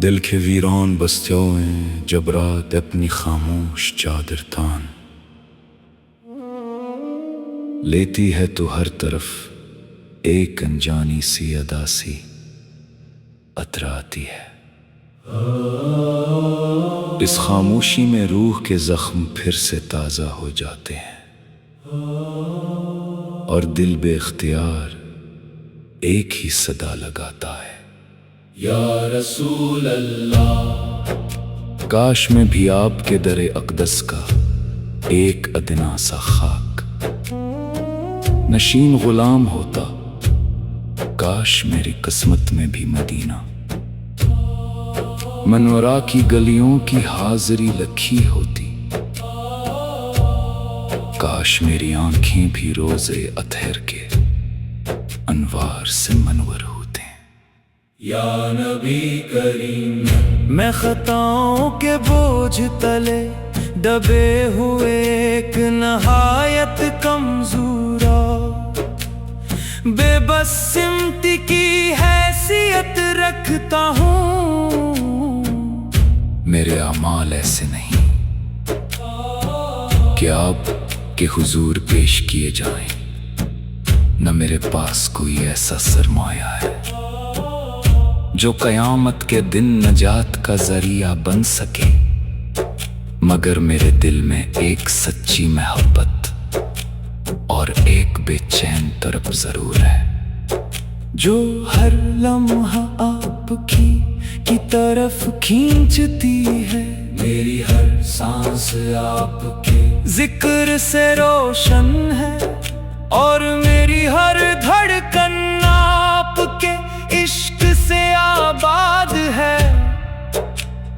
دل کے ویران بستیوں جب رات اپنی خاموش چادر تان لیتی ہے تو ہر طرف ایک انجانی سی ادا سی اتراتی ہے۔ اس خاموشی میں روح کے زخم پھر سے تازہ ہو جاتے ہیں اور دل بے اختیار ایک ہی صدا لگاتا ہے، یا رسول اللہ۔ کاش میں بھی آپ کے در اقدس کا ایک ادنا سا خاک نشین غلام ہوتا، کاش میری قسمت میں بھی مدینہ منورہ کی گلیوں کی حاضری لکھی ہوتی، کاش میری آنکھیں بھی روزے اطہر کے انوار سے منور ہوتے ہیں، یا نبی کریم۔ میں خطاؤں کے بوجھ تلے دبے ہوئے ایک نہایت کمزورا بے بس سمت کی حیثیت رکھتا ہوں۔ میرے اعمال ایسے نہیں کہ آپ کے حضور پیش کیے جائیں، نہ میرے پاس کوئی ایسا سرمایہ ہے جو قیامت کے دن نجات کا ذریعہ بن سکے، مگر میرے دل میں ایک سچی محبت اور ایک بے چین طرف ضرور ہے، جو ہر لمحہ آپ کی طرف کھینچتی ہے۔ میری ہر سانس آپ کے ذکر سے روشن ہے اور میری ہر دھڑکن آپ کے عشق سے آباد ہے،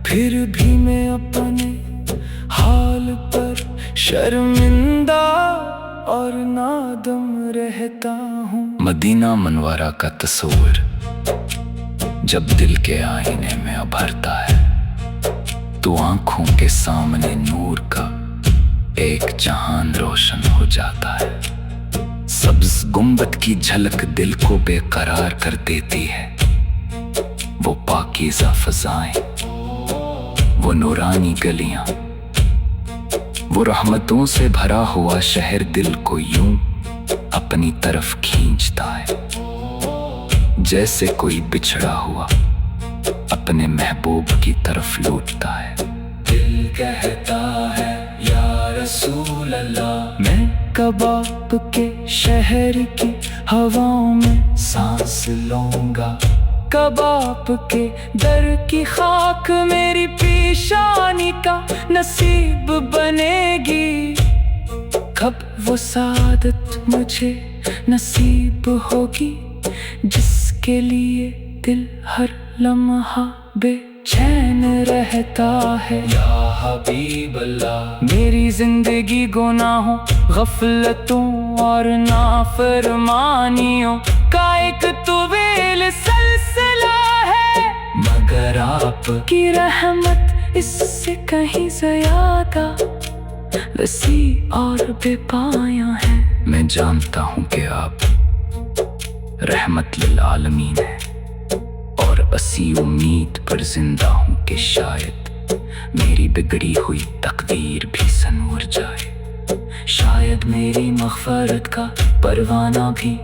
پھر بھی میں اپنے حال پر شرمندہ اور نادم رہتا ہوں۔ مدینہ منورہ کا تصور جب دل کے آئینے میں ابھرتا ہے تو آنکھوں کے سامنے نور کا ایک جہان روشن ہو جاتا ہے۔ سبز گنبد کی جھلک دل کو بے قرار کر دیتی ہے، وہ پاکیزہ فضائیں، وہ نورانی گلیاں، وہ رحمتوں سے بھرا ہوا شہر دل کو یوں اپنی طرف کھینچتا ہے جیسے کوئی بچھڑا ہوا اپنے محبوب کی طرف لوٹتا ہے۔ دل کہتا ہے یا رسول اللہ، میں کب آپ کے شہر کی ہواؤں میں سانس لوں گا، کب آپ کے در کی خاک میری پیشانی کا نصیب بنے گی، کب وہ سعادت مجھے نصیب ہوگی جس کے لیے دل ہر لمحہ بے چین رہتا ہے۔ یا حبیب اللہ، میری زندگی گناہوں، غفلتوں اور نافرمانیوں کا ایک طویل سلسلہ ہے، مگر آپ کی رحمت اس سے کہیں زیادہ وسیع اور بے پایاں ہے۔ میں جانتا ہوں کہ آپ رحمت للعالمین ہیں اور اسی امید پر زندہ ہوں کہ شاید میری بگڑی ہوئی تقدیر بھی سنور جائے، شاید میری مغفرت کا پروانہ بھی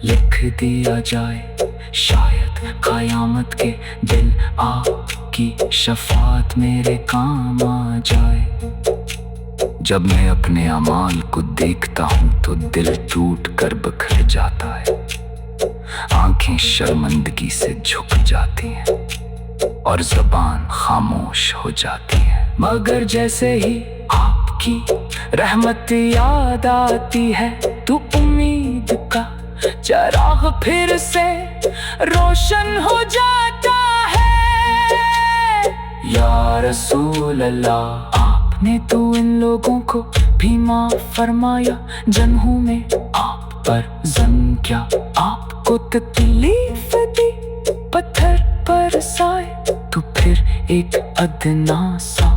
لکھ دیا جائے، شاید قیامت کے دن آپ کی شفاعت میرے کام آ جائے۔ جب میں اپنے اعمال کو دیکھتا ہوں تو دل ٹوٹ کر بکھر جاتا ہے، آنکھیں شرمندگی سے جھک جاتی ہیں اور زبان خاموش ہو جاتی ہے، مگر جیسے ہی آپ کی رحمت یاد آتی ہے تو امید کا چراغ پھر سے روشن ہو جاتا ہے۔ یا رسول اللہ، آپ نے تو ان لوگوں کو بھی معاف فرمایا، جنہوں میں آپ پر ظلم کیا، آپ کو تکلیف دی، پتھر پر سائے تو پھر ایک ادنا سا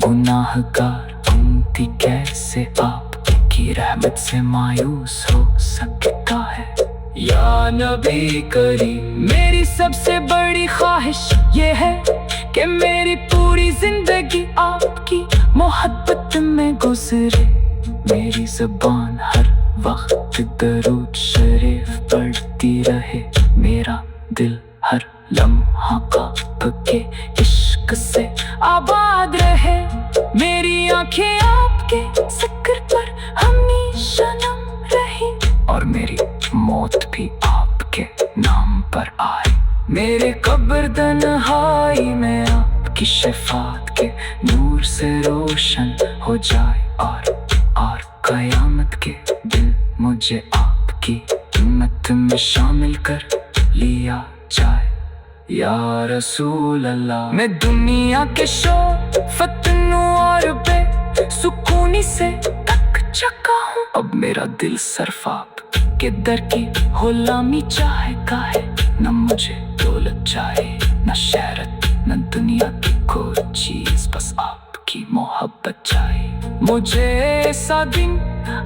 گناہ گار امتی کیسے آپ کی رحمت سے مایوس ہو سکتا ہے۔ یا نبی کریم، میری سب سے بڑی خواہش یہ ہے کہ میری پوری زندگی آپ کی محبت میں گزرے. میری زبان ہر وقت درود شریف پڑھتی رہے. میرا دل ہر لمحہ آپ کے عشق سے آباد رہے. میری آنکھیں آپ کے ذکر پر ہمیشہ نم رہی اور میری موت بھی آپ کے نام پر آئی. میرے قبر تنہائی میں آپ کی شفاعت کے نور سے روشن ہو جائے اور قیامت کے دن مجھے آپ کی امت میں شامل کر لیا جائے. یا رسول اللہ، میں دنیا کے شور فتنوں اور بے سکونی سے تک چکا ہوں. اب میرا دل صرف آپ کے در کی غلامی چاہے گا ہے. نہ مجھے دولت چاہے، نہ شہرت، نہ دنیا کی کوئی چیز، بس آپ کی محبت چاہے. مجھے ایسا دن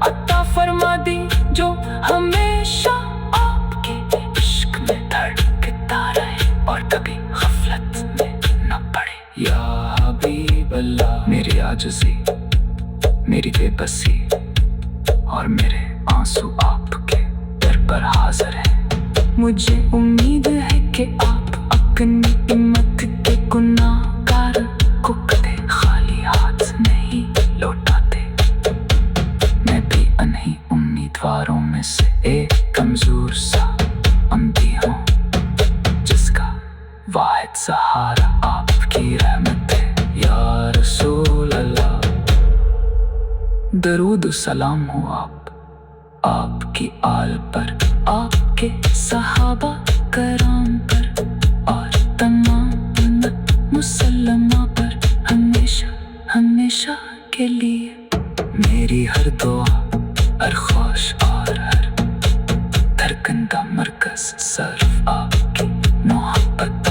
عطا فرما دی جو ہمیشہ آپ کے عشق میں دھڑکتا رہے اور کبھی غفلت میں نہ پڑے. یا حبیب اللہ، میری عاجزی، میری بے بسی اور میرے آنسو آپ کے در پر حاضر ہیں. مجھے امید ہے کہ آپ اپنی امت کے گناہگار کو کبھی خالی ہاتھ نہیں لوٹاتے. میں بھی انہی امیدواروں میں سے ایک کمزور سا امتی ہوں جس کا واحد سہارا آپ کی رحمت ہے. یا رسول اللہ، درود و سلام ہو آپ کی آل پر، آپ کے صحابہ کرام پر اور تمام امت مسلمہ پر ہمیشہ ہمیشہ کے لیے. میری ہر دعا، ہر خواہش اور ہر دھڑکن کا مرکز صرف آپ کی محبت